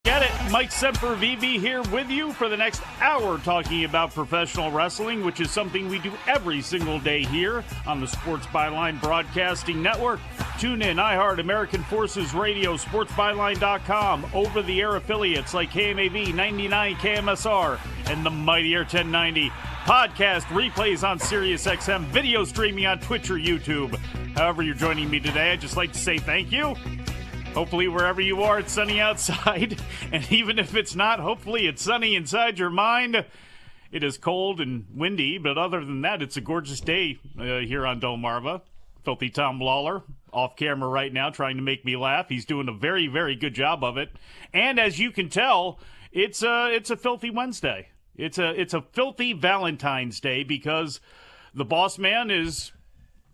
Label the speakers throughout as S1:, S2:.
S1: Get it, Mike Sempervive here with you for the next hour talking about professional wrestling, which is something we do every single day here on the Sports Byline Broadcasting Network. Tune in, iHeart, American Forces Radio, sportsbyline.com, over-the-air affiliates like KMAV, 99 KMSR, and the mightier 1090. Podcast replays on SiriusXM, video streaming on Twitch or YouTube. However you're joining me today, I'd just like to say thank you. Hopefully, wherever you are, it's sunny outside. And even if it's not, hopefully it's sunny inside your mind. It is cold and windy, but other than that, it's a gorgeous day here on Delmarva. Filthy Tom Lawler, off camera right now, trying to make me laugh. He's doing a very, very good job of it. And as you can tell, it's a filthy Wednesday. It's a filthy Valentine's Day because the boss man is...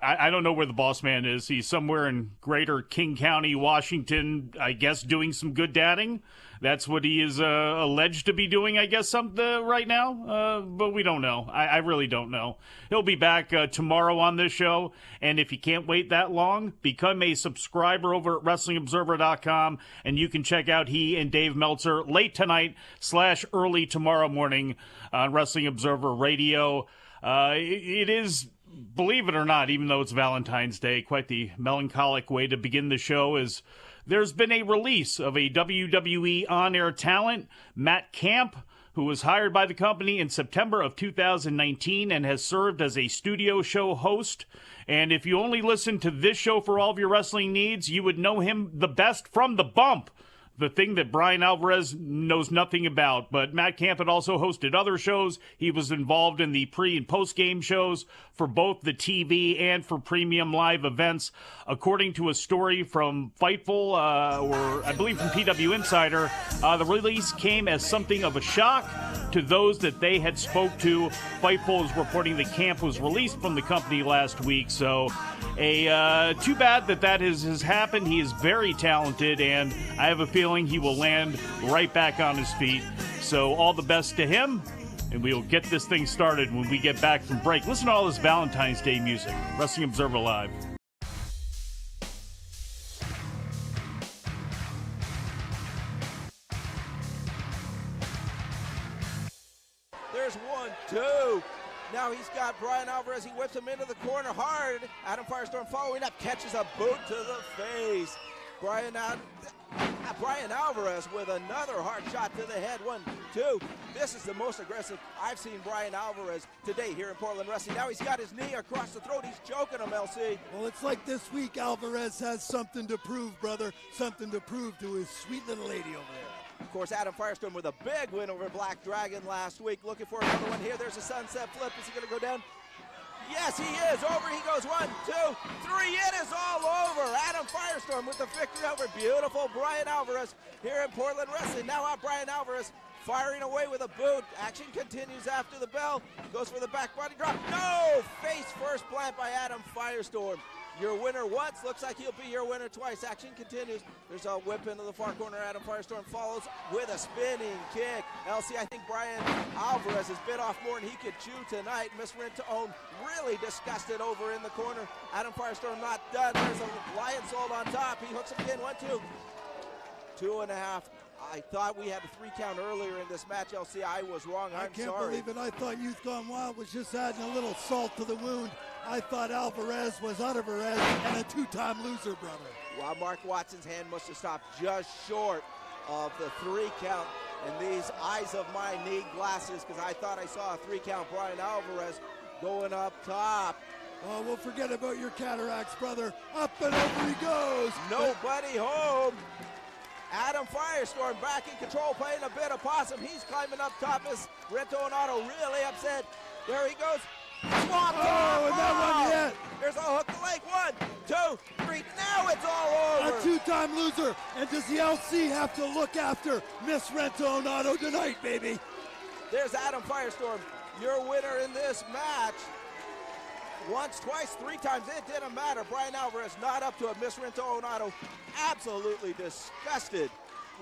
S1: I don't know where the boss man is. He's somewhere in greater King County, Washington, I guess, doing some good dadding. That's what he is alleged to be doing, I guess, right now. But we don't know. I really don't know. He'll be back tomorrow on this show. And if you can't wait that long, become a subscriber over at WrestlingObserver.com. And you can check out he and Dave Meltzer late tonight / early tomorrow morning on Wrestling Observer Radio. It is... Believe it or not, even though it's Valentine's Day, quite the melancholic way to begin the show is there's been a release of a WWE on-air talent, Matt Camp, who was hired by the company in September of 2019 and has served as a studio show host. And if you only listen to this show for all of your wrestling needs, you would know him the best from The Bump, the thing that Bryan Alvarez knows nothing about. But Matt Camp had also hosted other shows. He was involved in the pre- and post-game shows for both the TV and for premium live events. According to a story from Fightful, or I believe from PW Insider, the release came as something of a shock to those that they had spoke to. Fightful is reporting that Camp was released from the company last week. So too bad that has happened. He is very talented, and I have a feeling he will land right back on his feet. So all the best to him, and we will get this thing started when we get back from break. Listen to all this Valentine's Day music. Wrestling Observer Live.
S2: There's 1, 2. Now he's got Bryan Alvarez. He whips him into the corner hard. Adam Firestorm following up, catches a boot to the face. Bryan Alvarez with another hard shot to the head. 1, 2. This is the most aggressive I've seen Bryan Alvarez today here in Portland Wrestling. Now he's got his knee across the throat. He's choking him, LC.
S3: Well, it's like this week Alvarez has something to prove, brother. Something to prove to his sweet little lady over there.
S2: Of course, Adam Firestorm with a big win over Black Dragon last week. Looking for another one here. There's a sunset flip. Is he going to go down? Yes, he is. Over he goes. 1, 2, 3. It is all over. Adam Firestorm with the victory over beautiful Bryan Alvarez here in Portland Wrestling. Now out Bryan Alvarez firing away with a boot. Action continues after the bell. Goes for the back body drop. No! Face first plant by Adam Firestorm. Your winner once, looks like he'll be your winner twice. Action continues. There's a whip into the far corner. Adam Firestorm follows with a spinning kick. LC, I think Bryan Alvarez has bit off more than he could chew tonight. Miss Rentone really disgusted over in the corner. Adam Firestorm not done. There's a lion sold on top. He hooks him again. 1, 2. 2.5. I thought we had a 3 count earlier in this match, LC. I was wrong. I'm sorry.
S3: I can't believe it. I thought Youth Gone Wild was just adding a little salt to the wound. I thought Alvarez was Alvarez and a 2-time loser, brother.
S2: Well, Mark Watson's hand must have stopped just short of the 3 count. And these eyes of mine need glasses because I thought I saw a 3 count Bryan Alvarez going up top.
S3: Oh, well, forget about your cataracts, brother. Up and over he goes.
S2: Nobody home. Adam Firestorm back in control, playing a bit of possum. He's climbing up top. Is Rento and Otto really upset? There he goes. Swamp.
S3: Oh, and that one hit.
S2: There's a hook the leg. 1, 2, 3. Now it's all over.
S3: A 2-time loser. And does the LC have to look after Miss Rento and Otto tonight, baby?
S2: There's Adam Firestorm, your winner in this match. Once, twice, 3 times, it didn't matter. Bryan Alvarez not up to it. Miss Rento Onato absolutely disgusted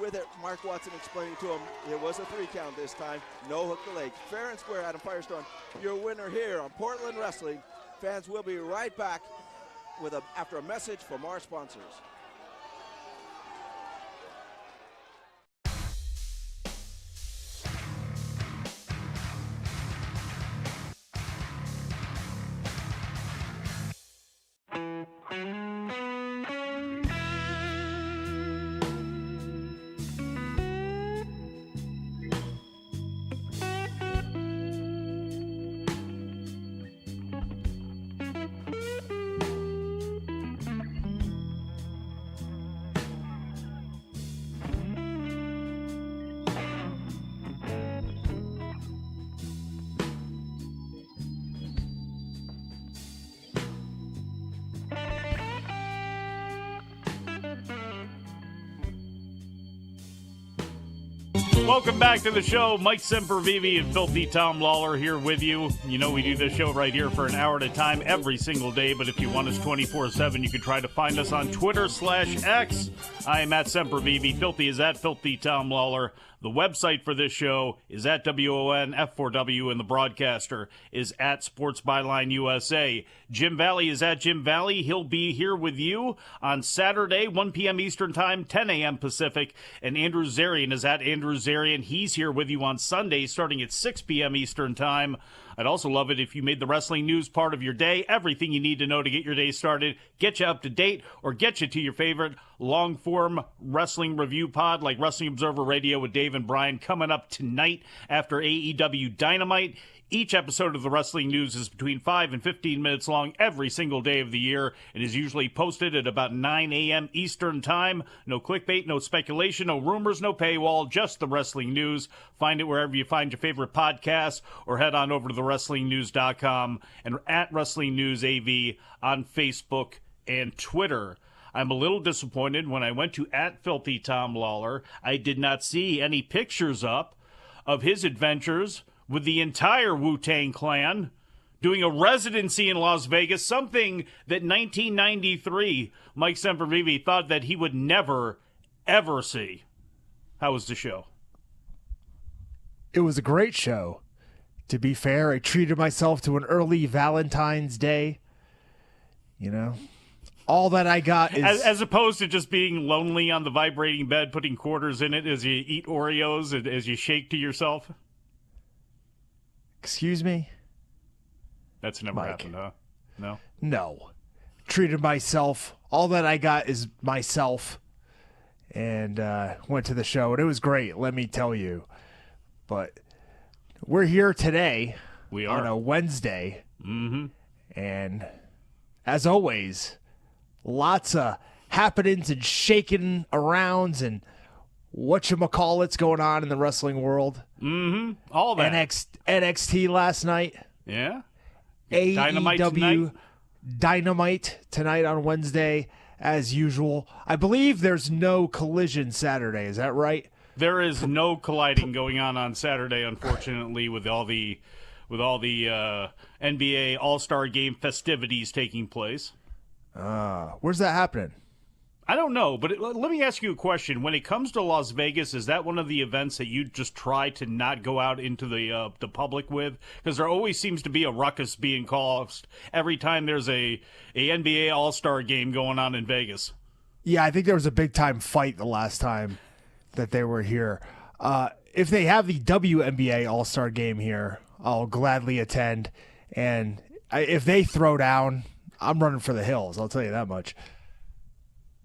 S2: with it. Mark Watson explaining to him it was a 3 count this time. No hook the leg. Fair and square, Adam Firestorm, your winner here on Portland Wrestling. Fans will be right back with after a message from our sponsors.
S1: Welcome back to the show. Mike Sempervive and Filthy Tom Lawler here with you. You know we do this show right here for an hour at a time every single day, but if you want us 24/7, you can try to find us on Twitter/X. I am at Sempervive. Filthy is at Filthy Tom Lawler. The website for this show is at WONF4W, and the broadcaster is at Sports Byline USA. Jim Valley is at Jim Valley. He'll be here with you on Saturday, 1 p.m. Eastern Time, 10 a.m. Pacific. And Andrew Zarian is at Andrew Zarian. He's here with you on Sunday, starting at 6 p.m. Eastern Time. I'd also love it if you made the wrestling news part of your day. Everything you need to know to get your day started, get you up to date, or get you to your favorite long-form wrestling review pod like Wrestling Observer Radio with Dave and Bryan coming up tonight after AEW Dynamite. Each episode of the Wrestling News is between 5 and 15 minutes long every single day of the year and is usually posted at about 9 a.m. Eastern Time. No clickbait, no speculation, no rumors, no paywall, just the Wrestling News. Find it wherever you find your favorite podcasts or head on over to thewrestlingnews.com and at Wrestling News AV on Facebook and Twitter. I'm a little disappointed when I went to at Filthy Tom Lawler. I did not see any pictures up of his adventures with the entire Wu-Tang Clan doing a residency in Las Vegas, something that 1993 Mike Sempervive thought that he would never, ever see. How was the show?
S4: It was a great show. To be fair, I treated myself to an early Valentine's Day. You know, all that I got is...
S1: As opposed to just being lonely on the vibrating bed, putting quarters in it as you eat Oreos, and as you shake to yourself.
S4: Excuse me?
S1: That's never
S4: Mike.
S1: happened, huh? No?
S4: No. Treated myself. All that I got is myself. And went to the show, and it was great, let me tell you. But we're here today.
S1: We are.
S4: On a Wednesday.
S1: Mm-hmm.
S4: And as always, lots of happenings and shaking arounds and whatchamacallits going on in the wrestling world.
S1: Mm-hmm. All that.
S4: NXT last night.
S1: Yeah.
S4: AEW Dynamite tonight on Wednesday, as usual. I believe there's no Collision Saturday. Is that right?
S1: There is no colliding going on Saturday, unfortunately, with all the NBA All-Star Game festivities taking place.
S4: Where's that happening?
S1: I don't know, but let me ask you a question. When it comes to Las Vegas, is that one of the events that you just try to not go out into the public with? Because there always seems to be a ruckus being caused every time there's a NBA All-Star Game going on in Vegas.
S4: Yeah, I think there was a big-time fight the last time that they were here. If they have the WNBA All-Star Game here, I'll gladly attend. And if they throw down, I'm running for the hills, I'll tell you that much.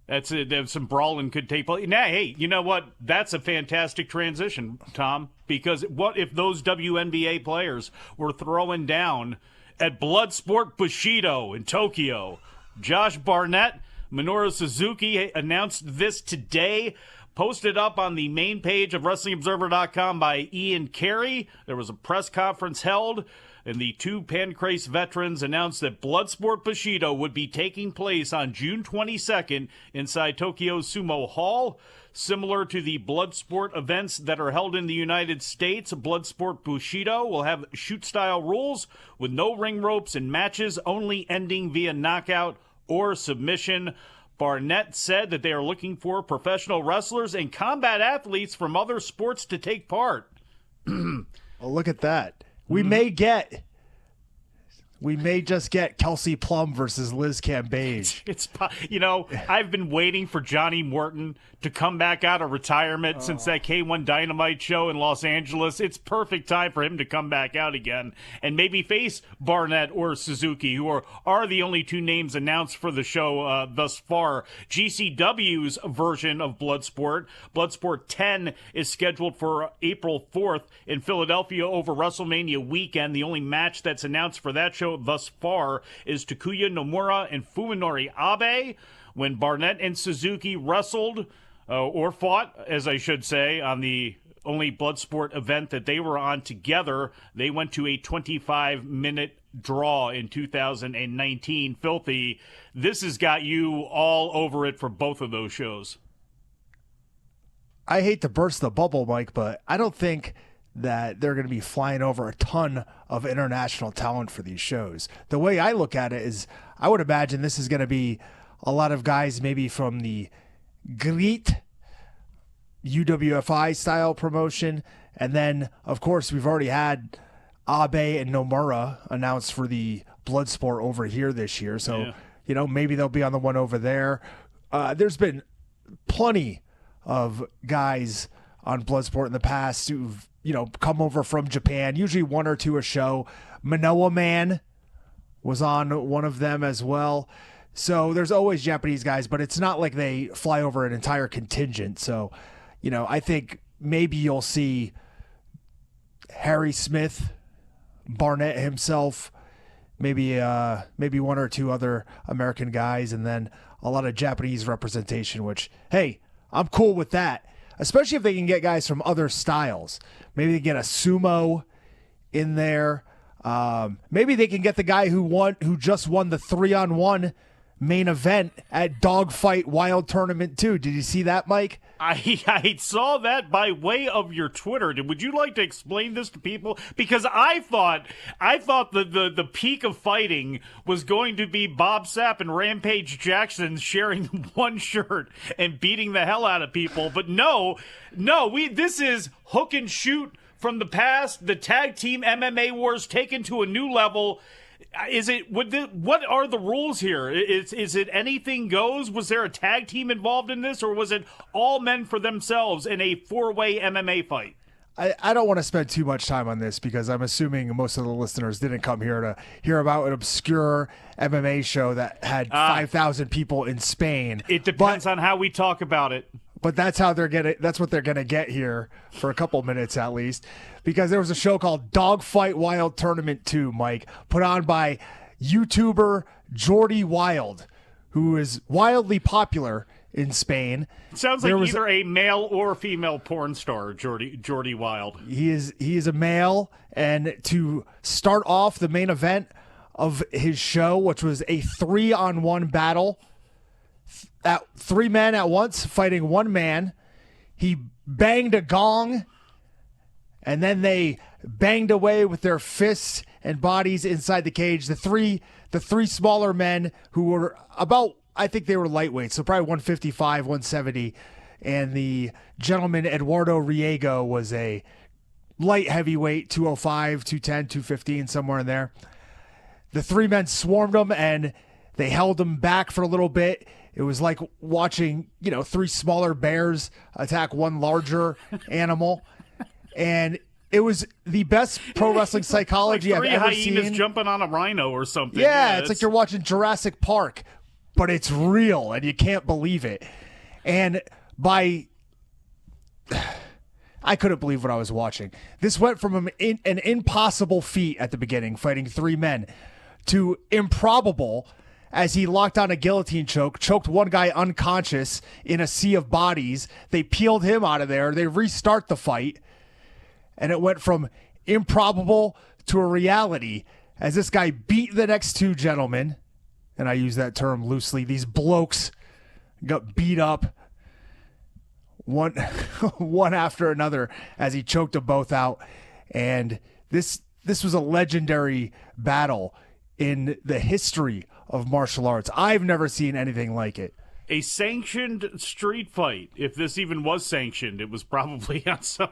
S1: That's it. There's some brawling could take place. Now, hey, you know what? That's a fantastic transition, Tom, because what if those WNBA players were throwing down at Bloodsport Bushido in Tokyo? Josh Barnett, Minoru Suzuki announced this today, posted up on the main page of WrestlingObserver.com by Ian Carey. There was a press conference held, and the two Pancrase veterans announced that Bloodsport Bushido would be taking place on June 22nd inside Tokyo's Sumo Hall. Similar to the Bloodsport events that are held in the United States, Bloodsport Bushido will have shoot-style rules with no ring ropes and matches only ending via knockout or submission. Barnett said that they are looking for professional wrestlers and combat athletes from other sports to take part.
S4: Well, look at that. We may just get Kelsey Plum versus Liz Cambage.
S1: I've been waiting for Johnny Morton to come back out of retirement since that K1 Dynamite show in Los Angeles. It's perfect time for him to come back out again and maybe face Barnett or Suzuki, who are the only two names announced for the show thus far. GCW's version of Bloodsport 10, is scheduled for April 4th in Philadelphia over WrestleMania weekend. The only match that's announced for that show thus far is Takuya Nomura and Fuminori Abe. When Barnett and Suzuki wrestled, or fought, as I should say, on the only Bloodsport event that they were on together, they went to a 25-minute draw in 2019. Filthy, this has got you all over it for both of those shows.
S4: I hate to burst the bubble, Mike, but I don't think that they're going to be flying over a ton of international talent for these shows. The way I look at it is I would imagine this is going to be a lot of guys maybe from the GREET UWFI style promotion. And then, of course, we've already had Abe and Nomura announced for the Bloodsport over here this year. So, maybe they'll be on the one over there. There's been plenty of guys on Bloodsport in the past who've, come over from Japan, usually one or two a show. Manoa Man was on one of them as well. So there's always Japanese guys, but it's not like they fly over an entire contingent. So, I think maybe you'll see Harry Smith, Barnett himself, maybe one or two other American guys, and then a lot of Japanese representation, which, hey, I'm cool with that, especially if they can get guys from other styles. Maybe they get a sumo in there. Maybe they can get the guy who just won the 3-on-1 main event at Dogfight Wild Tournament 2. Did you see that, Mike?
S1: I saw that by way of your Twitter. Would you like to explain this to people? Because I thought the peak of fighting was going to be Bob Sapp and Rampage Jackson sharing one shirt and beating the hell out of people. But no, this is hook and shoot from the past. The tag team MMA wars taken to a new level. What are the rules here? Is it anything goes? Was there a tag team involved in this, or was it all men for themselves in a 4-way MMA fight?
S4: I don't want to spend too much time on this because I'm assuming most of the listeners didn't come here to hear about an obscure MMA show that had 5,000 people in Spain.
S1: It depends on how we talk about it.
S4: But that's what they're gonna get here for a couple minutes at least, because there was a show called Dogfight Wild Tournament 2, Mike, put on by YouTuber Jordy Wild, who is wildly popular in Spain.
S1: Sounds like either a male or female porn star, Jordy Wild.
S4: He is a male, and to start off the main event of his show, which was a 3-on-1 battle. At 3 men at once fighting 1 man. He banged a gong, and then they banged away with their fists and bodies inside the cage. The three smaller men who were about, I think they were lightweight, so probably 155, 170, and the gentleman Eduardo Riego was a light heavyweight, 205, 210, 215, somewhere in there. The 3 men swarmed him, and they held him back for a little bit. It was like watching, 3 smaller bears attack 1 larger animal. And it was the best pro wrestling psychology
S1: like
S4: I've ever
S1: seen. 3 hyenas jumping on a rhino or something.
S4: Yeah, it's like you're watching Jurassic Park, but it's real and you can't believe it. And I couldn't believe what I was watching. This went from an impossible feat at the beginning, fighting 3 men, to improbable as he locked on a guillotine choke, choked 1 guy unconscious in a sea of bodies. They peeled him out of there. They restart the fight. And it went from improbable to a reality as this guy beat the next 2 gentlemen. And I use that term loosely. These blokes got beat up one after another as he choked them both out. And this was a legendary battle in the history of martial arts. I've never seen anything like it.
S1: A sanctioned street fight. If this even was sanctioned, it was probably on some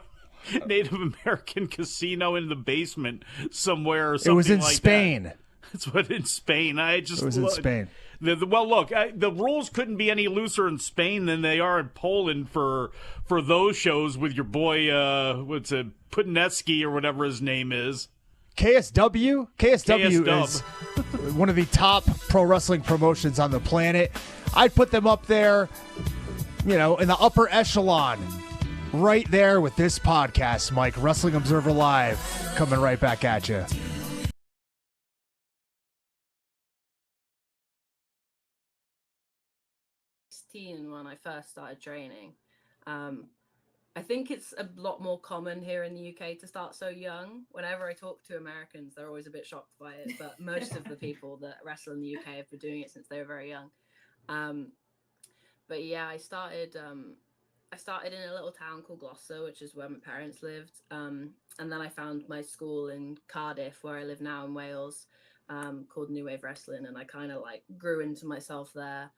S1: Native American casino in the basement somewhere or something.
S4: It was in
S1: like
S4: Spain.
S1: That. It's what in Spain.
S4: It was in Spain.
S1: The rules couldn't be any looser in Spain than they are in Poland for those shows with your boy, Putneski or whatever his name is.
S4: KSW is one of the top pro wrestling promotions on the planet. I'd put them up there, in the upper echelon, right there with this podcast, Mike. Wrestling Observer Live, coming right back at you.
S5: When I first started training, I think it's a lot more common here in the UK to start so young. Whenever I talk to Americans, they're always a bit shocked by it, but most of the people that wrestle in the UK have been doing it since they were very young. But yeah, I started I started in a little town called Gloucester, which is where my parents lived. And then I found my school in Cardiff, where I live now in Wales, called New Wave Wrestling. And I kind of like grew into myself there.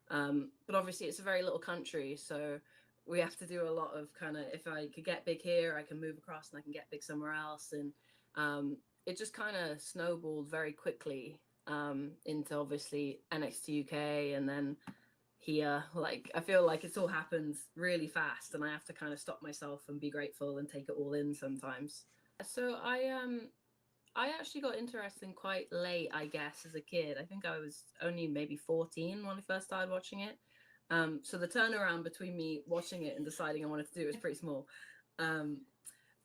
S5: But obviously it's a very little country. So we have to do a lot of kind of, if I could get big here, I can move across and I can get big somewhere else. And it just kind of snowballed very quickly into obviously NXT UK, and then here. Like, I feel like it all happens really fast, and I have to kind of stop myself and be grateful and take it all in sometimes. So I actually got into wrestling quite late, I guess, as a kid. I think I was only maybe 14 when I first started watching it. So the turnaround between me watching it and deciding I wanted to do it was pretty small.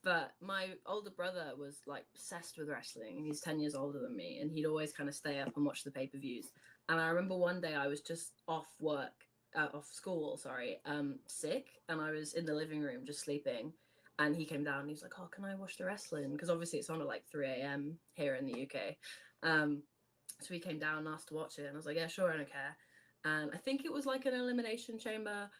S5: But my older brother was like obsessed with wrestling. He's 10 years older than me, and he'd always kind of stay up and watch the pay-per-views. And I remember one day I was just off school, sick, and I was in the living room just sleeping. And he came down and he's like, "Oh, can I watch the wrestling?" Because obviously it's on at like 3 a.m. here in the UK. So he came down and asked to watch it, and I was like, "Yeah, sure, I don't care." And I think it was like an elimination chamber.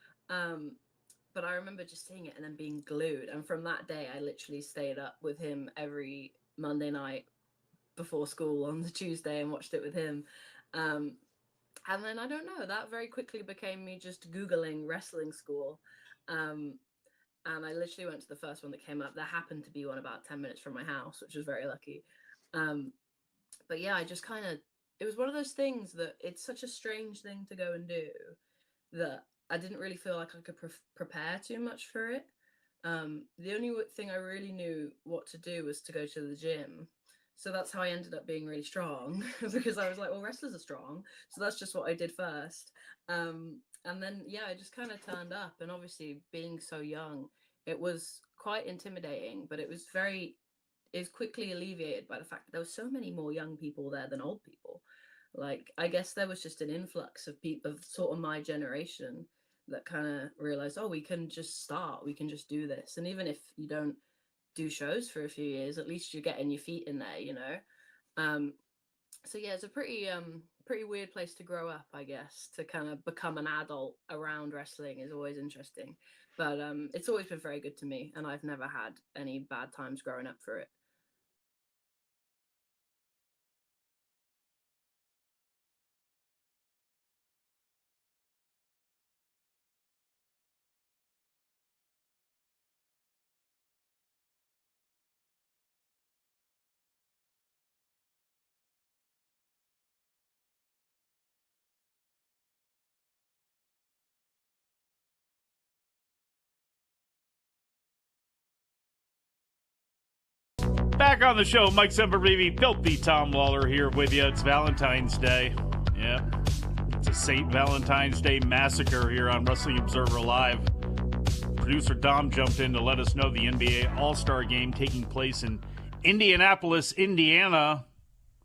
S5: But I remember just seeing it and then being glued. And from that day, I literally stayed up with him every Monday night before school on the Tuesday and watched it with him. And then, I don't know, that very quickly became me just Googling wrestling school. And I literally went to the first one that came up. There happened to be one about 10 minutes from my house, which was very lucky. But yeah, I just kind of, it was one of those things that it's such a strange thing to go and do that I didn't really feel like I could prepare too much for it. The only thing I really knew what to do was to go to the gym. So that's how I ended up being really strong, because I was like, well, wrestlers are strong. So that's just what I did first. And then, yeah, I just kind of turned up. And obviously being so young, it was quite intimidating, but it was quickly alleviated by the fact that there were so many more young people there than old people. Like, I guess there was just an influx of people of sort of my generation that kind of realized, oh, we can just start, we can just do this. And even if you don't do shows for a few years, at least you're getting your feet in there, you know? So yeah, it's a pretty weird place to grow up, I guess. To kind of become an adult around wrestling is always interesting. But it's always been very good to me, and I've never had any bad times growing up for it.
S1: Back on the show, Mike Sempervive, Filthy Tom Lawler here with you. It's Valentine's Day. Yeah, it's a St. Valentine's Day massacre here on Wrestling Observer Live. Producer Dom jumped in to let us know the NBA All-Star Game taking place in Indianapolis, Indiana.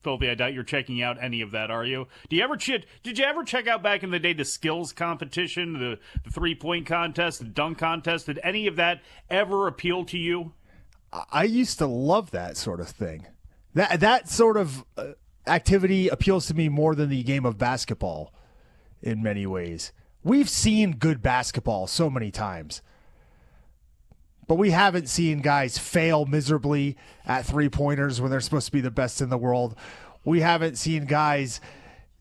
S1: Filthy, I doubt you're checking out any of that, are you? Did you ever check out back in the day the skills competition, the three-point contest, the dunk contest? Did any of that ever appeal to you?
S4: I used to love that sort of thing. That sort of activity appeals to me more than the game of basketball in many ways. We've seen good basketball so many times, but we haven't seen guys fail miserably at three-pointers when they're supposed to be the best in the world. We haven't seen guys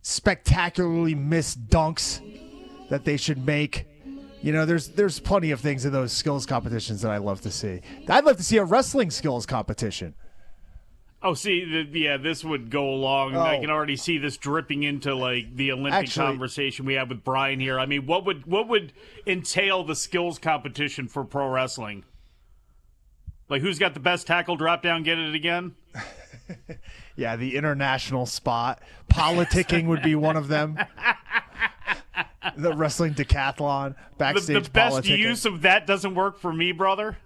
S4: spectacularly miss dunks that they should make. You know, there's plenty of things in those skills competitions that I love to see. I'd love to see a wrestling skills competition.
S1: Oh, see, this would go along. I can already see this dripping into like the Olympic conversation we had with Bryan here. I mean, what would entail the skills competition for pro wrestling? Like, who's got the best tackle drop down? Get it again?
S4: Yeah, the international spot. Politicking would be one of them. The wrestling decathlon, backstage
S1: the best
S4: politicking.
S1: use of that doesn't work for me, brother.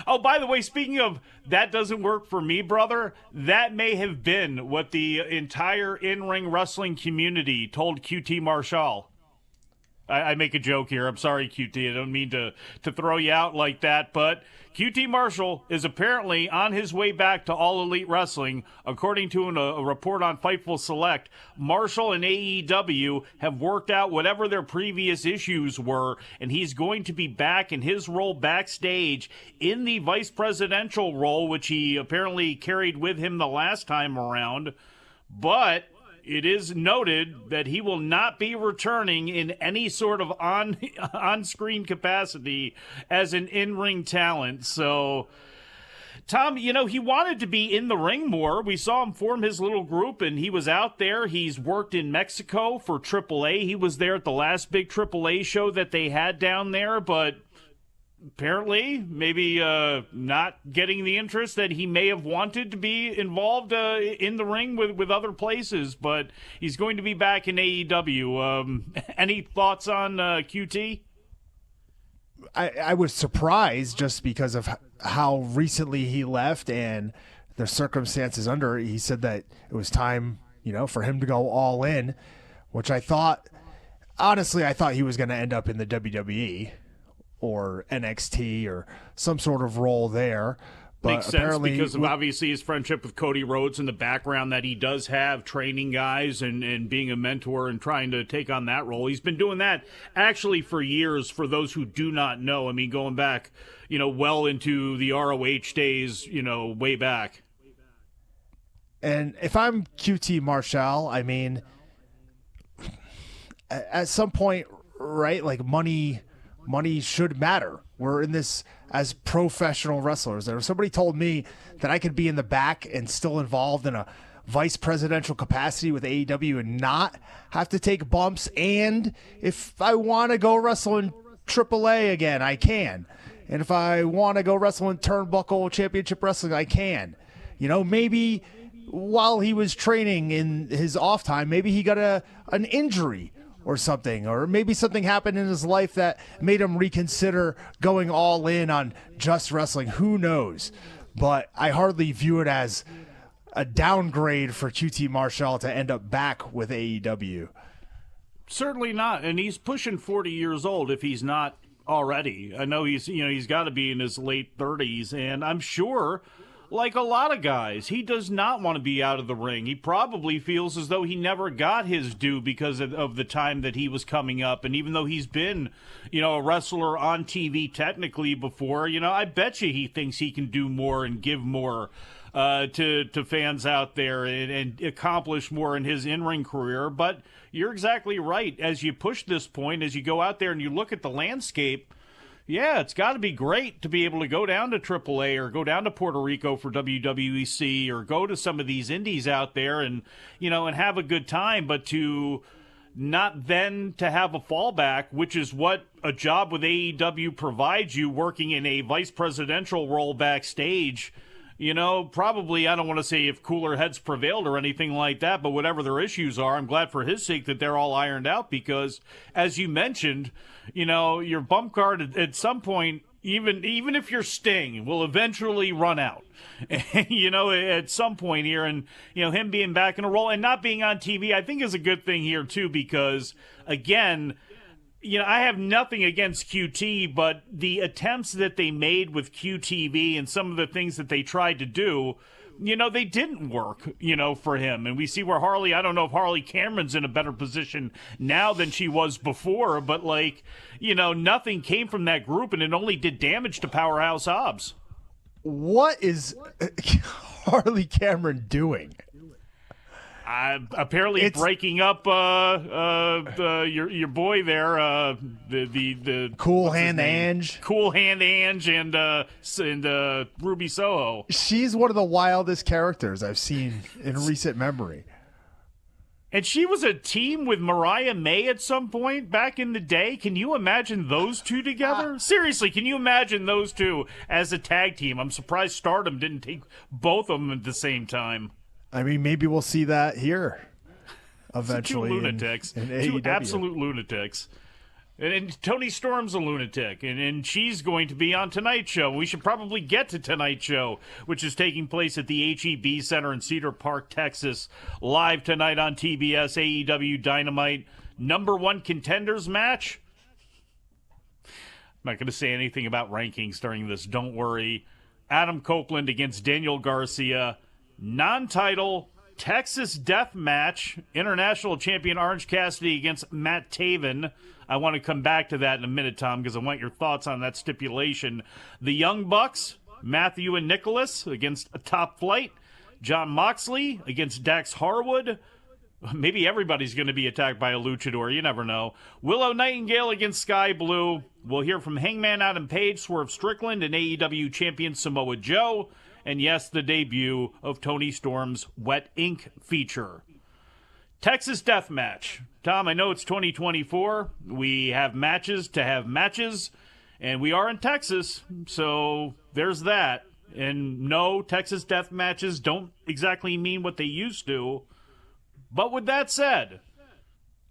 S1: Oh, by the way, speaking of that doesn't work for me, brother, that may have been what the entire in-ring wrestling community told QT Marshall. I make a joke here. I'm sorry, QT. I don't mean to throw you out like that, but QT Marshall is apparently on his way back to All Elite Wrestling. According to a report on Fightful Select, Marshall and AEW have worked out whatever their previous issues were, and he's going to be back in his role backstage in the vice presidential role, which he apparently carried with him the last time around. But it is noted that he will not be returning in any sort of on-screen capacity as an in-ring talent. So, Tom, he wanted to be in the ring more. We saw him form his little group, and he was out there. He's worked in Mexico for AAA. He was there at the last big AAA show that they had down there, but apparently maybe not getting the interest that he may have wanted to be involved in the ring with other places, but he's going to be back in AEW. Any thoughts on QT?
S4: I was surprised just because of how recently he left and the circumstances under it. He said that it was time, for him to go all in, which I thought he was going to end up in the WWE or NXT or some sort of role there. But
S1: makes sense because of obviously his friendship with Cody Rhodes and the background that he does have training guys and being a mentor and trying to take on that role. He's been doing that actually for years, for those who do not know. I mean, going back, well into the ROH days, way back.
S4: And if I'm QT Marshall, I mean, at some point, right, like money should matter. We're in this as professional wrestlers. If somebody told me that I could be in the back and still involved in a vice presidential capacity with AEW and not have to take bumps, and if I want to go wrestle in AAA again, I can. And if I want to go wrestle in Turnbuckle Championship Wrestling, I can. Maybe while he was training in his off time, maybe he got an injury or something, or maybe something happened in his life that made him reconsider going all in on just wrestling. Who knows? But I hardly view it as a downgrade for QT Marshall to end up back with AEW.
S1: Certainly not, and he's pushing 40 years old if he's not already. I know he's got to be in his late 30s, and I'm sure, like a lot of guys, he does not want to be out of the ring. He probably feels as though he never got his due because of the time that he was coming up. And even though he's been, a wrestler on TV technically before, I bet you he thinks he can do more and give more to fans out there and accomplish more in his in-ring career. But you're exactly right. As you push this point, as you go out there and you look at the landscape, yeah, it's got to be great to be able to go down to AAA or go down to Puerto Rico for WWEC or go to some of these indies out there and, and have a good time, but to not then to have a fallback, which is what a job with AEW provides you, working in a vice presidential role backstage. Probably, I don't want to say if cooler heads prevailed or anything like that, but whatever their issues are, I'm glad for his sake that they're all ironed out because, as you mentioned, your bump card at some point, even if your Sting, will eventually run out, at some point here. And, him being back in a role and not being on TV, I think is a good thing here, too, because, again, I have nothing against QT, but the attempts that they made with QTV and some of the things that they tried to do, they didn't work, for him. And we see where I don't know if Harley Cameron's in a better position now than she was before, but nothing came from that group and it only did damage to Powerhouse Hobbs.
S4: What is Harley Cameron doing?
S1: Apparently breaking up your boy there, the
S4: Cool Hand Ange,
S1: and Ruby Soho.
S4: She's one of the wildest characters I've seen in recent memory.
S1: And she was a team with Mariah May at some point back in the day. Can you imagine those two together? Seriously, can you imagine those two as a tag team? I'm surprised Stardom didn't take both of them at the same time.
S4: I mean, maybe we'll see that here eventually.
S1: Two lunatics.
S4: In
S1: two
S4: AEW.
S1: absolute lunatics. And Tony Storm's a lunatic, and she's going to be on Tonight Show. We should probably get to Tonight Show, which is taking place at the HEB Center in Cedar Park, Texas, live tonight on TBS, AEW Dynamite. number one contenders match. I'm not going to say anything about rankings during this. Don't worry. Adam Copeland against Daniel Garcia. Non-title Texas Death Match. International champion Orange Cassidy against Matt Taven. I want to come back to that in a minute, Tom, because I want your thoughts on that stipulation. The Young Bucks, Matthew and Nicholas against Top Flight. John Moxley against Dax Harwood. Maybe everybody's going to be attacked by a luchador. You never know. Willow Nightingale against Sky Blue. We'll hear from Hangman Adam Page, Swerve Strickland, and AEW champion Samoa Joe. And yes, the debut of Tony Storm's Wet Ink feature. Texas Death Match. Tom, I know it's 2024. We have matches to have matches. And we are in Texas, so there's that. And no, Texas Death Matches don't exactly mean what they used to. But with that said,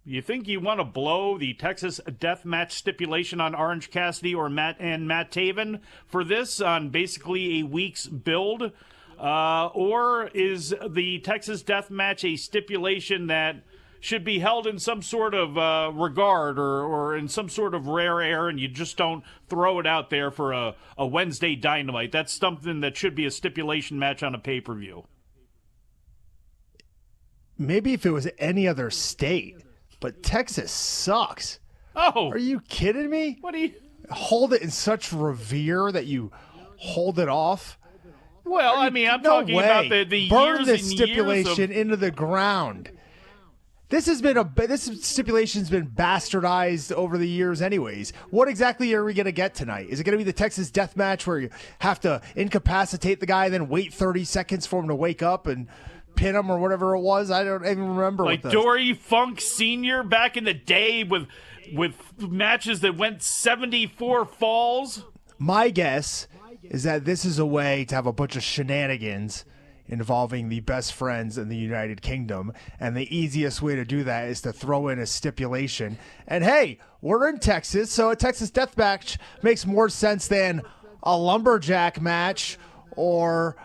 S1: you think you want to blow the Texas Death Match stipulation on Orange Cassidy or Matt Taven for this on basically a week's build? Or is the Texas Death Match a stipulation that should be held in some sort of regard or in some sort of rare air, and you just don't throw it out there for a Wednesday Dynamite? That's something that should be a stipulation match on a pay-per-view.
S4: Maybe if it was any other state, but Texas sucks.
S1: Oh,
S4: are you kidding me?
S1: What do you
S4: hold it in such revere that you hold it off?
S1: Well, I mean, I'm talking about the
S4: burn
S1: years
S4: this
S1: and
S4: stipulation
S1: years of...
S4: into the ground. This stipulation's been bastardized over the years anyways. What exactly are we going to get tonight? Is it going to be the Texas Death Match where you have to incapacitate the guy and then wait 30 seconds for him to wake up and pin him or whatever it was? I don't even remember.
S1: Like Dory Funk Sr. back in the day with matches that went 74 falls?
S4: My guess is that this is a way to have a bunch of shenanigans involving the best friends in the United Kingdom, and the easiest way to do that is to throw in a stipulation. And hey, we're in Texas, so a Texas Death Match makes more sense than a lumberjack match or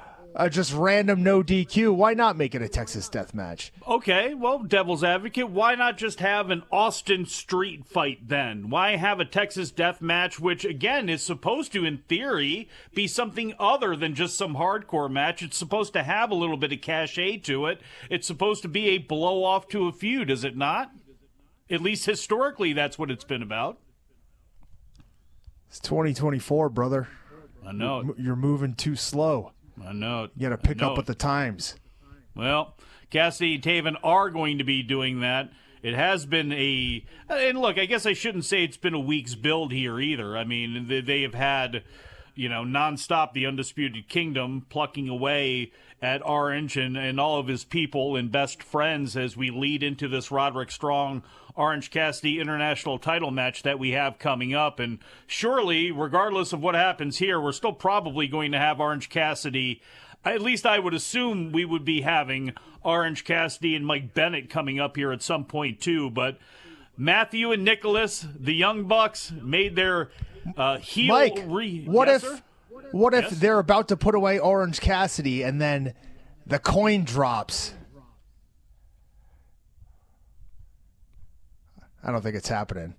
S4: just random no DQ. Why not make it a Texas Death Match?
S1: Okay, well, devil's advocate, why not just have an Austin Street fight then? Why have a Texas Death Match, which, again, is supposed to, in theory, be something other than just some hardcore match? It's supposed to have a little bit of cachet to it. It's supposed to be a blow-off to a feud, is it not? At least historically, that's what it's been about.
S4: It's 2024, brother.
S1: I know.
S4: You're moving too slow.
S1: I know.
S4: You got to pick up with the times.
S1: Well, Cassidy and Taven are going to be doing that. It has been and look, I guess I shouldn't say it's been a week's build here either. I mean, they have had, nonstop the Undisputed Kingdom plucking away at Orange and all of his people and best friends as we lead into this Roderick Strong Orange Cassidy international title match that we have coming up. And surely, regardless of what happens here, we're still probably going to have Orange Cassidy. At least I would assume we would be having Orange Cassidy and Mike Bennett coming up here at some point too. But Matthew and Nicholas, the Young Bucks, made their heel.
S4: Mike, what
S1: Yes?
S4: if they're about to put away Orange Cassidy and then the coin drops? I don't think it's happening.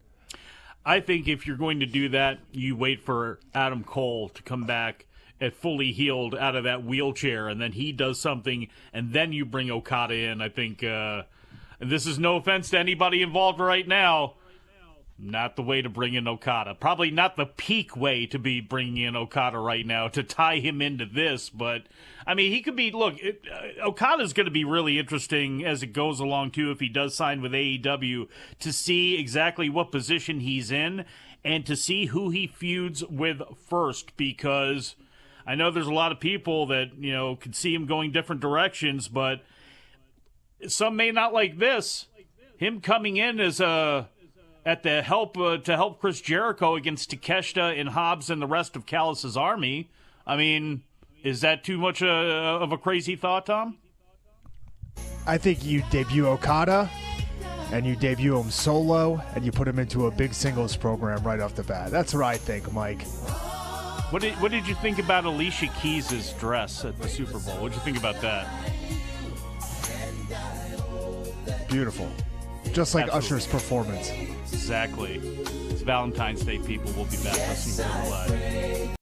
S1: I think if you're going to do that, you wait for Adam Cole to come back at fully healed out of that wheelchair, and then he does something, and then you bring Okada in. I think, and this is no offense to anybody involved right now, not the way to bring in Okada. Probably not the peak way to be bringing in Okada right now to tie him into this, but I mean, he could be, Okada's going to be really interesting as it goes along, too, if he does sign with AEW, to see exactly what position he's in and to see who he feuds with first, because I know there's a lot of people that, could see him going different directions, but some may not like this. Him coming in as to help Chris Jericho against Takeshita and Hobbs and the rest of Callis' army. I mean, is that too much of a crazy thought, Tom?
S4: I think you debut Okada, and you debut him solo, and you put him into a big singles program right off the bat. That's what I think, Mike.
S1: What did you think about Alicia Keys' dress at the Super Bowl? What did you think about that?
S4: Beautiful. Just like
S1: Absolutely.
S4: Usher's performance.
S1: Exactly. It's Valentine's Day, people. Will be back listening to the live.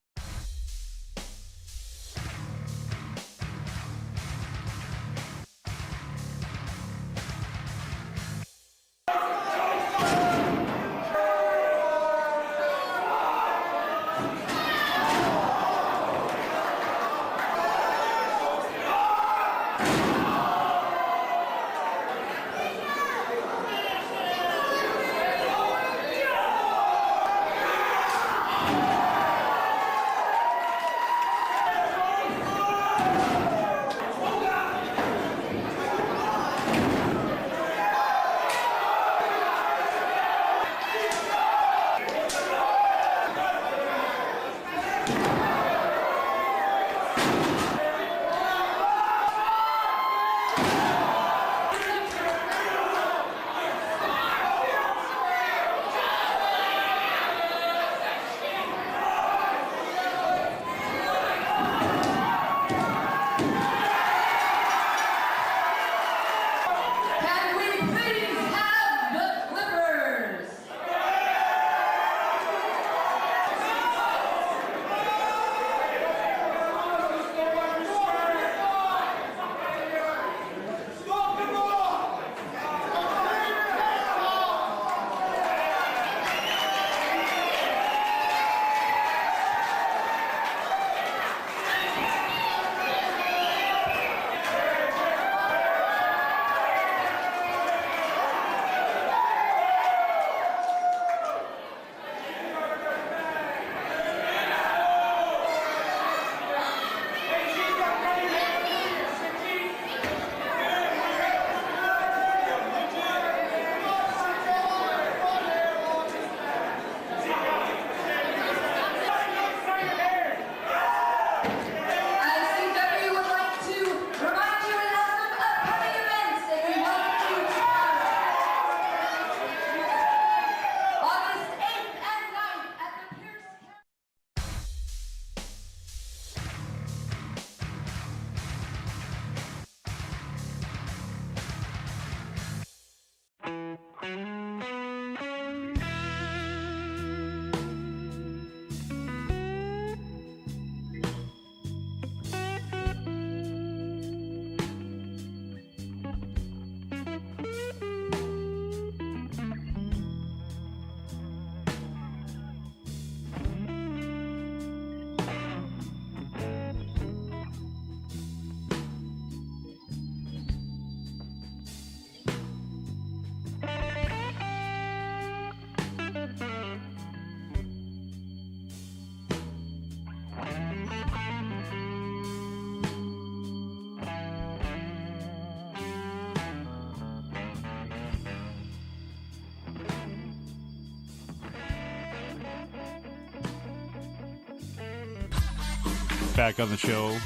S1: Back on the show,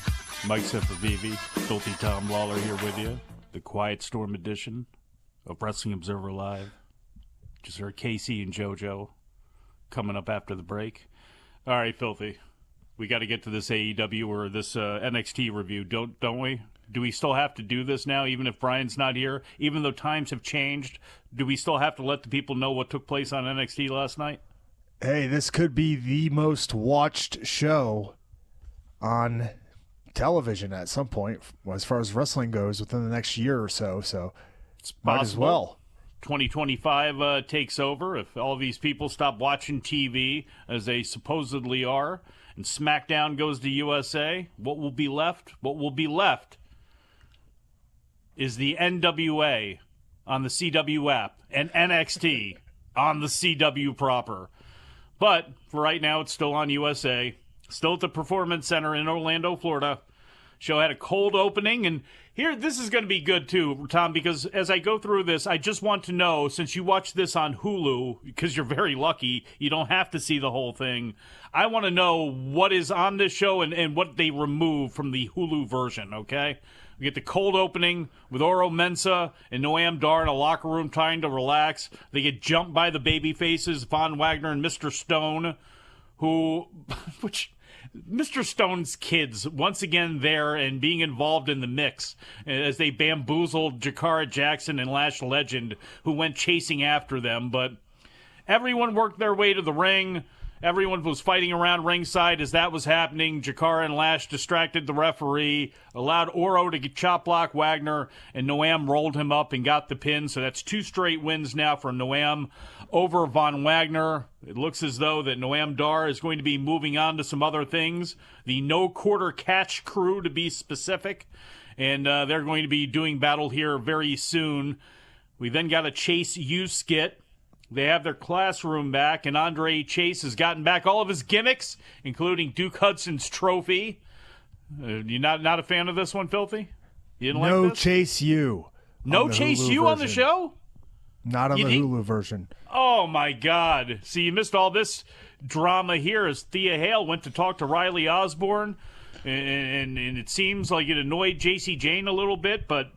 S1: Mike Sempervive, Filthy Tom Lawler here with you. The Quiet Storm edition of Wrestling Observer Live. Just heard Casey and JoJo coming up after the break. All right, Filthy. We got to get to this AEW or this NXT review, don't we? Do we still have to do this now, even if Bryan's not here? Even though times have changed, do we still have to let the people know what took place on NXT last night?
S4: Hey, this could be the most watched show on television at some point, as far as wrestling goes, within the next year or so. So
S1: It's
S4: might as well.
S1: 2025 takes over if all these people stop watching TV as they supposedly are, and SmackDown goes to USA. What will be left? What will be left is the NWA on the CW app and NXT on the CW proper. But for right now, it's still on USA. Still at the Performance Center in Orlando, Florida. Show had a cold opening, and here, this is going to be good too, Tom, because as I go through this, I just want to know, since you watch this on Hulu, because you're very lucky, you don't have to see the whole thing, I want to know what is on this show and what they remove from the Hulu version, okay? We get the cold opening with Oro Mensah and Noam Dar in a locker room trying to relax. They get jumped by the baby faces, Von Wagner and Mr. Stone, who, which... Mr. Stone's kids once again there and being involved in the mix as they bamboozled Jakara Jackson and Lash Legend, who went chasing after them. But everyone worked their way to the ring. Everyone was fighting around ringside as that was happening. Jakara and Lash distracted the referee, allowed Oro to chop block Wagner, and Noam rolled him up and got the pin. So that's 2 straight wins now for Noam over Von Wagner. It looks as though that Noam Dar is going to be moving on to some other things. The No Quarter Catch crew, to be specific. And they're going to be doing battle here very soon. We then got a Chase U skit. They have their classroom back, and Andre Chase has gotten back all of his gimmicks, including Duke Hudson's trophy. You not a fan of this one, Filthy? You didn't
S4: no
S1: like this?
S4: Chase U.
S1: No Chase U on the show?
S4: Not on the Hulu version.
S1: Oh, my God. See, you missed all this drama here as Thea Hale went to talk to Riley Osborne, and it seems like it annoyed JC Jane a little bit, but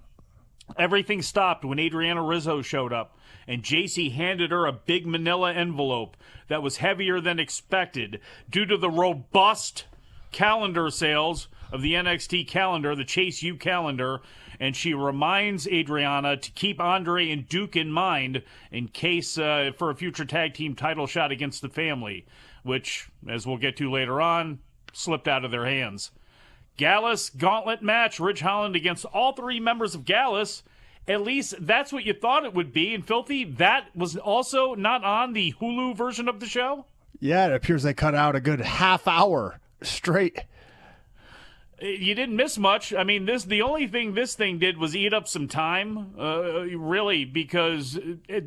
S1: everything stopped when Adriana Rizzo showed up. And JC handed her a big manila envelope that was heavier than expected due to the robust calendar sales of the NXT calendar, the Chase U calendar, and she reminds Adriana to keep Andre and Duke in mind in case for a future tag team title shot against the family, which, as we'll get to later on, slipped out of their hands. Gallus gauntlet match, Ridge Holland against all 3 members of Gallus. At least that's what you thought it would be. And Filthy, that was also not on the Hulu version of the show?
S4: Yeah, it appears they cut out a good half hour straight.
S1: You didn't miss much. I mean, the only thing this thing did was eat up some time, really, because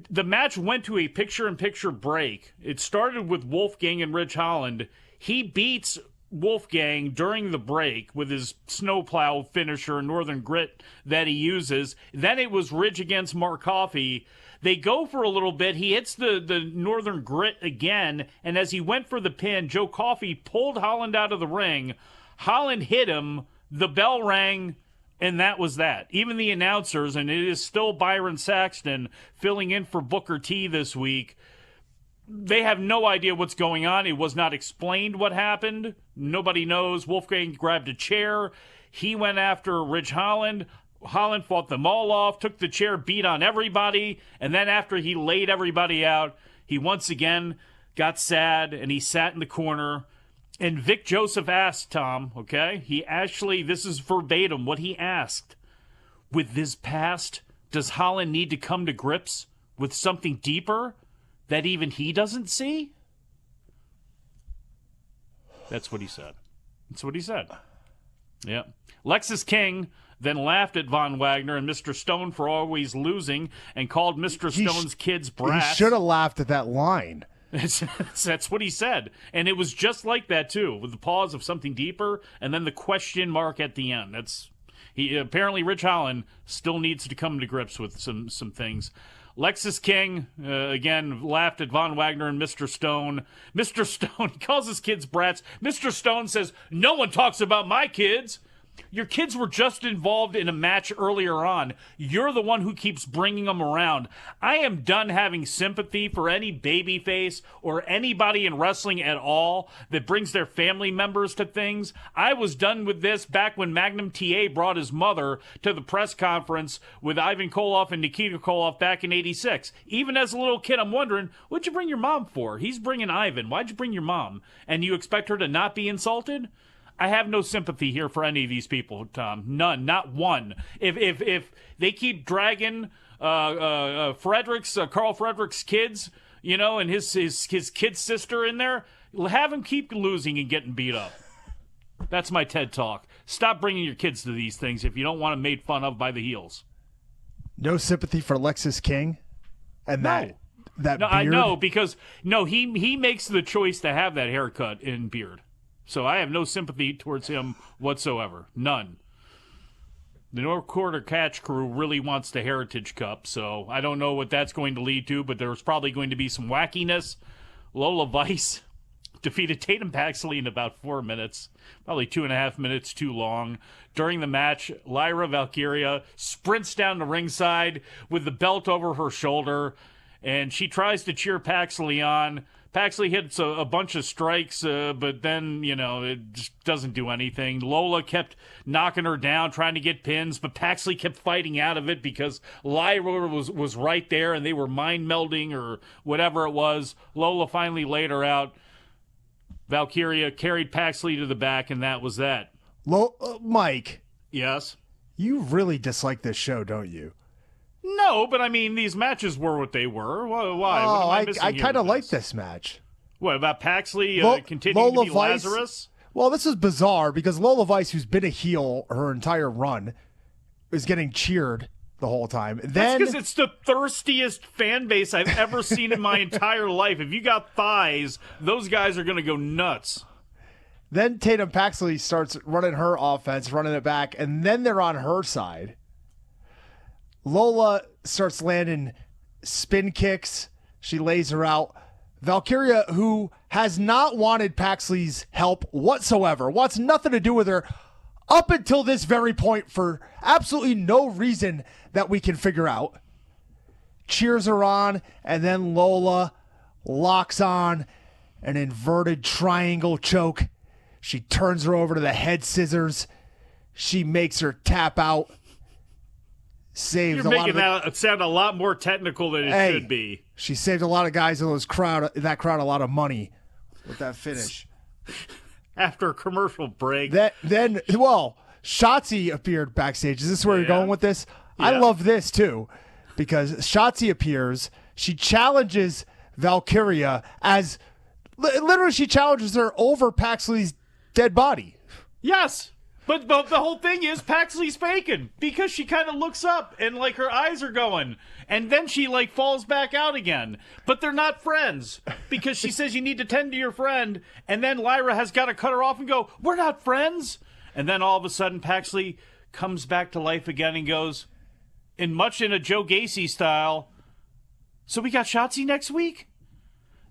S1: the match went to a picture-in-picture break. It started with Wolfgang and Ridge Holland. He beats Wolfgang during the break with his snowplow finisher, Northern Grit, that he uses. Then it was Ridge against Mark Coffey. They go for a little bit. He hits the Northern Grit again, and as he went for the pin, Joe Coffey pulled Holland out of the ring. Holland hit him, the bell rang, and that was that. Even the announcers, and it is still Byron Saxton filling in for Booker T this week, they have no idea what's going on. It was not explained what happened. Nobody knows. Wolfgang grabbed a chair. He went after Ridge Holland. Holland fought them all off, took the chair, beat on everybody, and then after he laid everybody out, he once again got sad, and he sat in the corner. And Vic Joseph asked Tom, okay? He actually, this is verbatim what he asked. With this past, does Holland need to come to grips with something deeper that even he doesn't see? That's what he said. That's what he said. Yeah. Lexis King then laughed at Von Wagner and Mr. Stone for always losing and called Mr. Stone's kids brats.
S4: He should have laughed at that line.
S1: That's what he said. And it was just like that, too, with the pause of something deeper and then the question mark at the end. Apparently Rich Holland still needs to come to grips with some things. Lexis King, again, laughed at Von Wagner and Mr. Stone. Mr. Stone, he calls his kids brats. Mr. Stone says, no one talks about my kids. Your kids were just involved in a match earlier on. You're the one who keeps bringing them around. I am done having sympathy for any babyface or anybody in wrestling at all that brings their family members to things. I was done with this back when Magnum TA brought his mother to the press conference with Ivan Koloff and Nikita Koloff back in '86. Even as a little kid, I'm wondering, what'd you bring your mom for? He's bringing Ivan. Why'd you bring your mom? And you expect her to not be insulted? I have no sympathy here for any of these people, Tom. None, not one. If they keep dragging Carl Frederick's kids, and his kid's sister in there, have him keep losing and getting beat up. That's my TED Talk. Stop bringing your kids to these things if you don't want them made fun of by the heels.
S4: No sympathy for Lexis King, and
S1: no.
S4: that
S1: no,
S4: beard?
S1: I know because he makes the choice to have that haircut and beard. So I have no sympathy towards him whatsoever. None. The North Quarter Catch crew really wants the Heritage Cup, so I don't know what that's going to lead to, but there's probably going to be some wackiness. Lola Vice defeated Tatum Paxley in about 4 minutes, probably 2.5 minutes too long. During the match, Lyra Valkyria sprints down the ringside with the belt over her shoulder, and she tries to cheer Paxley on. Paxley hits a bunch of strikes, but then, it just doesn't do anything. Lola kept knocking her down, trying to get pins, but Paxley kept fighting out of it because Lyra was right there, and they were mind melding or whatever it was. Lola finally laid her out. Valkyria carried Paxley to the back, and that was that.
S4: Mike.
S1: Yes?
S4: You really dislike this show, don't you?
S1: No, but I mean, these matches were what they were. Why?
S4: Oh,
S1: what am I missing
S4: I
S1: here
S4: kind of
S1: with
S4: like this match.
S1: What, about Paxley continuing
S4: Lola
S1: to be
S4: Vice,
S1: Lazarus?
S4: Well, this is bizarre because Lola Vice, who's been a heel her entire run, is getting cheered the whole time.
S1: That's because it's the thirstiest fan base I've ever seen in my entire life. If you got thighs, those guys are going to go nuts.
S4: Then Tatum Paxley starts running her offense, running it back, and then they're on her side. Lola starts landing spin kicks. She lays her out. Valkyria, who has not wanted Paxley's help whatsoever, wants nothing to do with her up until this very point for absolutely no reason that we can figure out, cheers her on, and then Lola locks on an inverted triangle choke. She turns her over to the head scissors. She makes her tap out. Saves
S1: You're
S4: a lot
S1: making
S4: of
S1: that sound a lot more technical than it should be.
S4: She saved a lot of guys in that crowd a lot of money with that finish.
S1: After a commercial break.
S4: Then Shotzi appeared backstage. Is this where you're going with this?
S1: Yeah.
S4: I love this too, because Shotzi appears. She challenges Valkyria as literally she challenges her over Paxley's dead body.
S1: Yes. But the whole thing is Paxley's faking because she kind of looks up and like her eyes are going and then she like falls back out again. But they're not friends because she says you need to tend to your friend and then Lyra has got to cut her off and go, we're not friends. And then all of a sudden Paxley comes back to life again and goes, much in a Joe Gacy style, so we got Shotzi next week?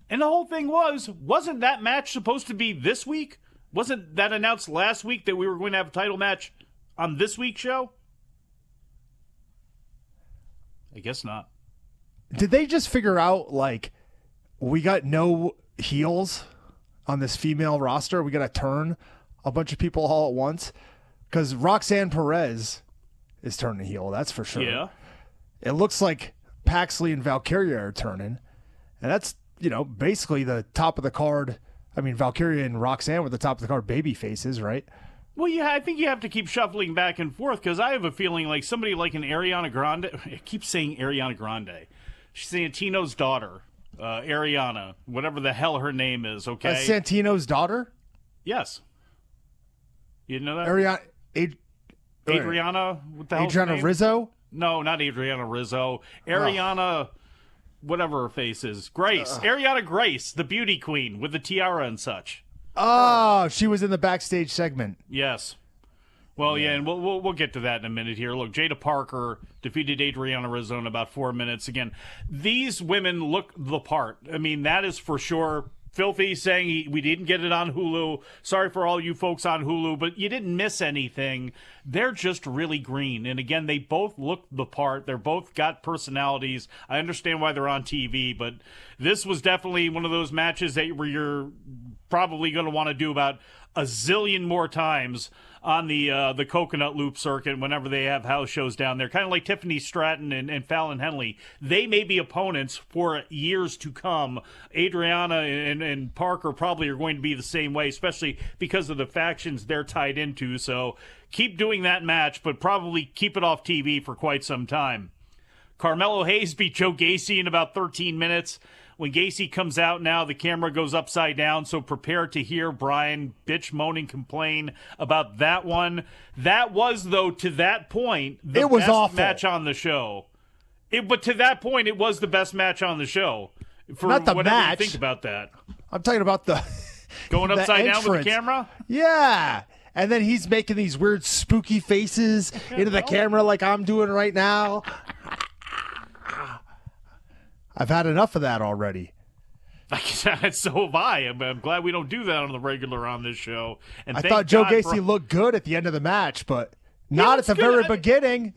S1: And the whole thing wasn't that match supposed to be this week? Wasn't that announced last week that we were going to have a title match on this week's show? I guess not.
S4: Did they just figure out, like, we got no heels on this female roster? We got to turn a bunch of people all at once? Because Roxanne Perez is turning heel, that's for sure.
S1: Yeah.
S4: It looks like Paxley and Valkyria are turning. And that's, basically the top of the card. I mean, Valkyria and Roxanne were the top of the card baby faces, right?
S1: Well, yeah, I think you have to keep shuffling back and forth because I have a feeling like somebody like an Ariana Grande. I keep saying Ariana Grande. She's Santino's daughter, Ariana, whatever the hell her name is, okay?
S4: Santino's daughter?
S1: Yes. You didn't know that?
S4: Adriana,
S1: what the hell?
S4: Adriana Rizzo?
S1: No, not Adriana Rizzo. Ariana... whatever her face is. Grace. Ariana Grace, the beauty queen with the tiara and such.
S4: Oh, she was in the backstage segment.
S1: Yes. Well, yeah, and we'll get to that in a minute here. Look, Jada Parker defeated Adriana Rizzo in about 4 minutes. Again, these women look the part. I mean, that is for sure. Filthy saying we didn't get it on Hulu. Sorry for all you folks on Hulu, but you didn't miss anything. They're just really green. And again, they both look the part. They're both got personalities. I understand why they're on TV, but this was definitely one of those matches where you're probably going to want to do about a zillion more times on the Coconut Loop circuit whenever they have house shows down there. Kind of like Tiffany Stratton and Fallon Henley. They may be opponents for years to come. Adriana and Parker probably are going to be the same way, especially because of the factions they're tied into. So keep doing that match, but probably keep it off TV for quite some time. Carmelo Hayes beat Joe Gacy in about 13 minutes. When Gacy comes out now, the camera goes upside down, so prepare to hear Bryan bitch, moan, and complain about that one. That was, though, to that point, the best
S4: awful
S1: match on the show. But to that point, it was the best match on the show. For
S4: not the
S1: whatever
S4: match.
S1: You think about that.
S4: I'm talking about the
S1: going
S4: the
S1: upside down with
S4: entrance.
S1: the camera?
S4: Yeah. And then he's making these weird spooky faces into the camera like I'm doing right now. I've had enough of that already.
S1: So have I. I'm glad we don't do that on the regular on this show. And
S4: I
S1: thank
S4: thought Joe
S1: God
S4: Gacy looked good at the end of the match, but not at the
S1: good.
S4: very beginning.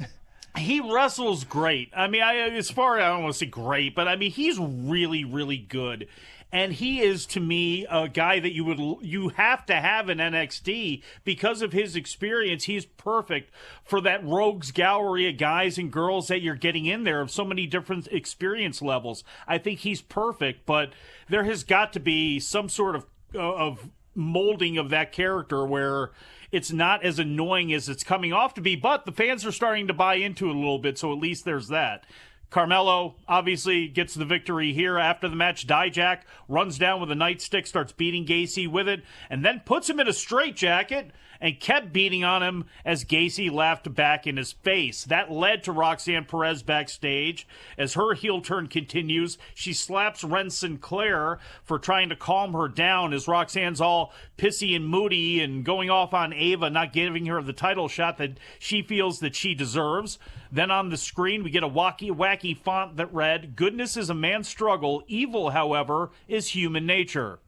S1: He wrestles great. I mean, as far as I don't want to say great, but I mean, he's really, really good. And he is, to me, a guy that you have to have in NXT because of his experience. He's perfect for that rogues gallery of guys and girls that you're getting in there of so many different experience levels. I think he's perfect, but there has got to be some sort of molding of that character where it's not as annoying as it's coming off to be, but the fans are starting to buy into it a little bit, so at least there's that. Carmelo obviously gets the victory here after the match. Dijak runs down with a nightstick, starts beating Gacy with it, and then puts him in a straitjacket and kept beating on him as Gacy laughed back in his face. That led to Roxanne Perez backstage. As her heel turn continues, she slaps Ren Sinclair for trying to calm her down as Roxanne's all pissy and moody and going off on Ava, not giving her the title shot that she feels that she deserves. Then on the screen, we get a wacky font that read, "Goodness is a man's struggle. Evil, however, is human nature."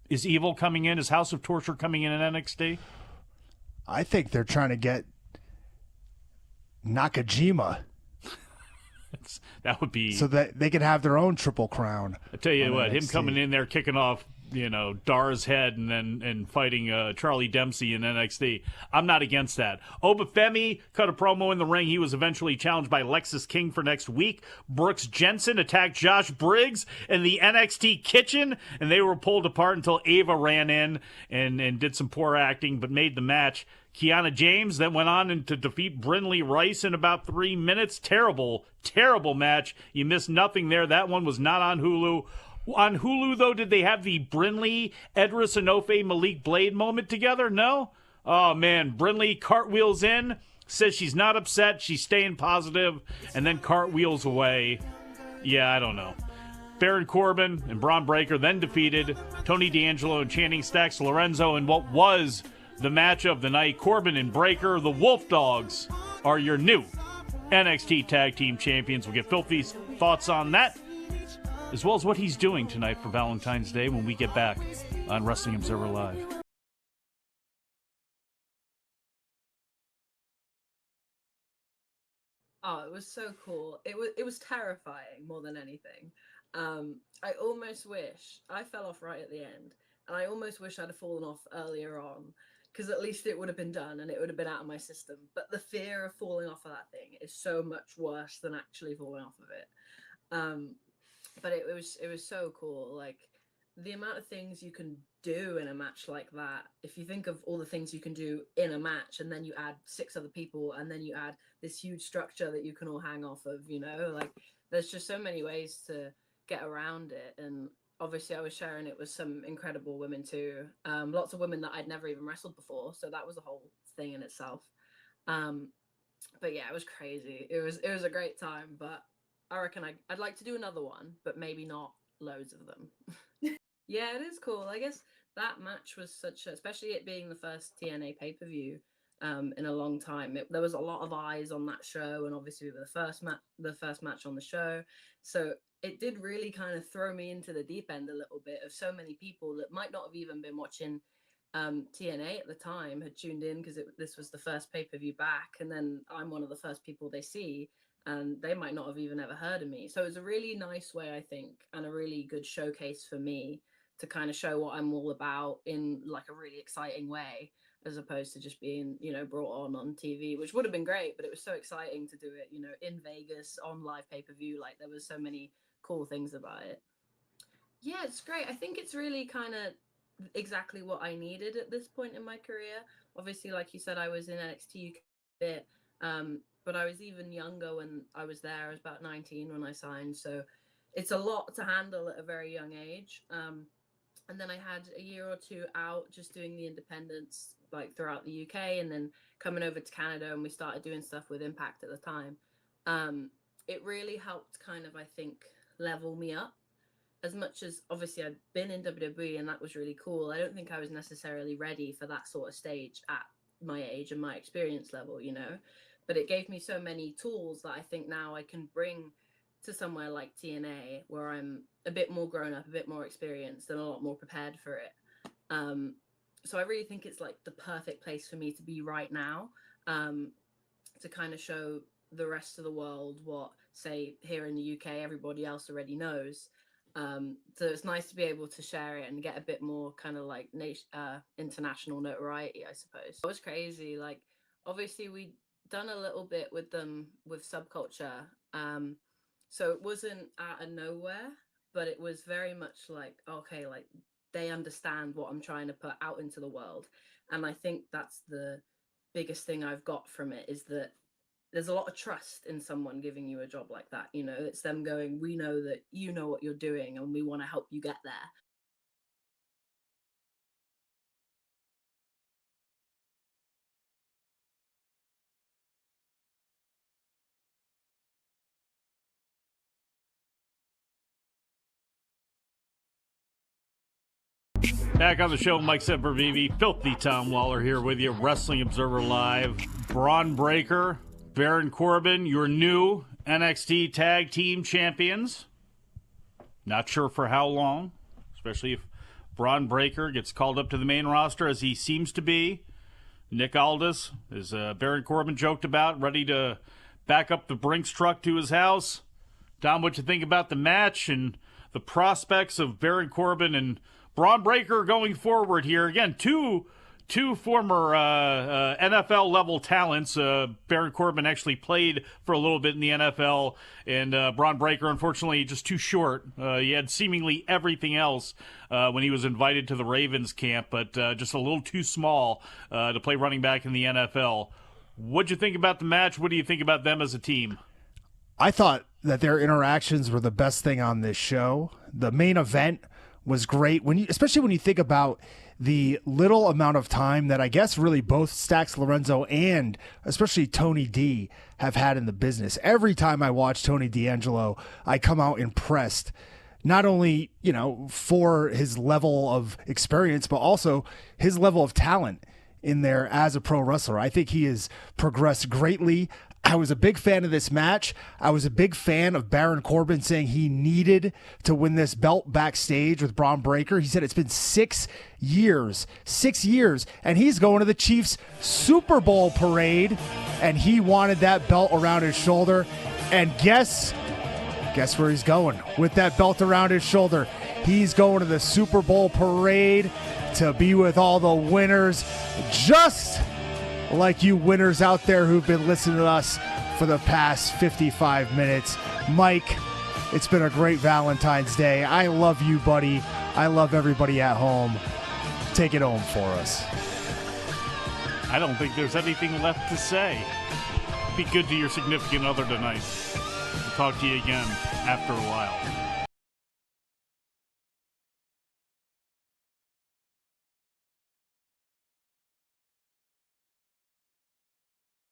S1: Is Evil coming in? Is House of Torture coming in NXT?
S4: I think they're trying to get Nakajima
S1: that would be...
S4: so that they can have their own Triple Crown.
S1: I tell you what,
S4: NXT.
S1: him coming in there, kicking off, Dar's head and fighting Charlie Dempsey in NXT. I'm not against that. Obafemi cut a promo in the ring. He was eventually challenged by Lexis King for next week. Brooks Jensen attacked Josh Briggs in the NXT kitchen, and they were pulled apart until Ava ran in and did some poor acting, but made the match. Kiana James then went on to defeat Brinley Rice in about 3 minutes. Terrible, terrible match. You missed nothing there. That one was not on Hulu. On Hulu, though, did they have the Brinley, Edris Enofe, Malik Blade moment together? No? Oh, man. Brinley cartwheels in, says she's not upset, she's staying positive, and then cartwheels away. Yeah, I don't know. Baron Corbin and Braun Breaker then defeated Tony D'Angelo and Channing Stacks Lorenzo in what was the match of the night. Corbin and Breaker, the Wolf Dogs, are your new NXT Tag Team Champions. We'll get Filthy's thoughts on that, as well as what he's doing tonight for Valentine's Day when we get back on Wrestling Observer Live.
S5: Oh, it was so cool. It was terrifying more than anything. I almost wish I fell off right at the end, and I almost wish I'd have fallen off earlier on, because at least it would have been done and it would have been out of my system. But the fear of falling off of that thing is so much worse than actually falling off of it. But it was so cool. Like, the amount of things you can do in a match like that, if you think of all the things you can do in a match, and then you add 6 other people, and then you add this huge structure that you can all hang off of, like, there's just so many ways to get around it. And obviously I was sharing it with some incredible women too. Lots of women that I'd never even wrestled before, so that was a whole thing in itself. But yeah, it was crazy. It was a great time, but I reckon I'd like to do another one, but maybe not loads of them. Yeah, it is cool. I guess that match was especially it being the first TNA pay-per-view in a long time. There was a lot of eyes on that show, and obviously the first match on the show. So it did really kind of throw me into the deep end a little bit of so many people that might not have even been watching TNA at the time had tuned in because this was the first pay-per-view back, and then I'm one of the first people they see, and they might not have even ever heard of me. So it was a really nice way, I think, and a really good showcase for me to kind of show what I'm all about in like a really exciting way, as opposed to just being, brought on TV, which would have been great, but it was so exciting to do it, in Vegas on live pay-per-view. Like, there was so many cool things about it. Yeah, it's great. I think it's really kind of exactly what I needed at this point in my career. Obviously, like you said, I was in NXT UK a bit, but I was even younger when I was there. I was about 19 when I signed, so it's a lot to handle at a very young age. And then I had a year or two out just doing the independents like throughout the UK, and then coming over to Canada, and we started doing stuff with Impact at the time. It really helped kind of, I think, level me up. As much as obviously I'd been in WWE and that was really cool, I don't think I was necessarily ready for that sort of stage at my age and my experience level, but it gave me so many tools that I think now I can bring to somewhere like TNA, where I'm a bit more grown up, a bit more experienced, and a lot more prepared for it. So I really think it's like the perfect place for me to be right now, to kind of show the rest of the world what, say, here in the UK, everybody else already knows. So it's nice to be able to share it and get a bit more kind of like international notoriety, I suppose. It was crazy. Like, obviously, we done a little bit with them with Subculture. So it wasn't out of nowhere, but it was very much like, okay, like they understand what I'm trying to put out into the world. And I think that's the biggest thing I've got from it, is that there's a lot of trust in someone giving you a job like that. You know, it's them going, we know that you know what you're doing and we want to help you get there.
S1: Back on the show, Mike Sempervive, Filthy Tom Lawler here with you, Wrestling Observer Live. Braun Breaker, Baron Corbin, your new NXT Tag Team Champions. Not sure for how long, especially if Braun Breaker gets called up to the main roster, as he seems to be. Nick Aldis, as Baron Corbin joked about, ready to back up the Brinks truck to his house. Tom, what you think about the match and the prospects of Baron Corbin and Braun Breaker going forward here? Again, two former NFL-level talents. Baron Corbin actually played for a little bit in the NFL, and Braun Breaker, unfortunately, just too short. He had seemingly everything else when he was invited to the Ravens camp, but just a little too small to play running back in the NFL. What'd you think about the match? What do you think about them as a team?
S4: I thought that their interactions were the best thing on this show. The main event was great, especially when you think about the little amount of time that I guess really both Stax Lorenzo and especially Tony D have had in the business. Every time I watch Tony D'Angelo, I come out impressed, not only, for his level of experience, but also his level of talent in there as a pro wrestler. I think he has progressed greatly. I was a big fan of this match. I was a big fan of Baron Corbin saying he needed to win this belt backstage with Braun Breaker. He said it's been 6 years, and he's going to the Chiefs Super Bowl parade, and he wanted that belt around his shoulder. And guess where he's going with that belt around his shoulder? He's going to the Super Bowl parade to be with all the winners, just like you winners out there who've been listening to us for the past 55 minutes. Mike, it's been a great Valentine's Day. I love you, buddy. I love everybody at home. Take it home for us.
S1: I don't think there's anything left to say. Be good to your significant other tonight. We'll talk to you again after a while.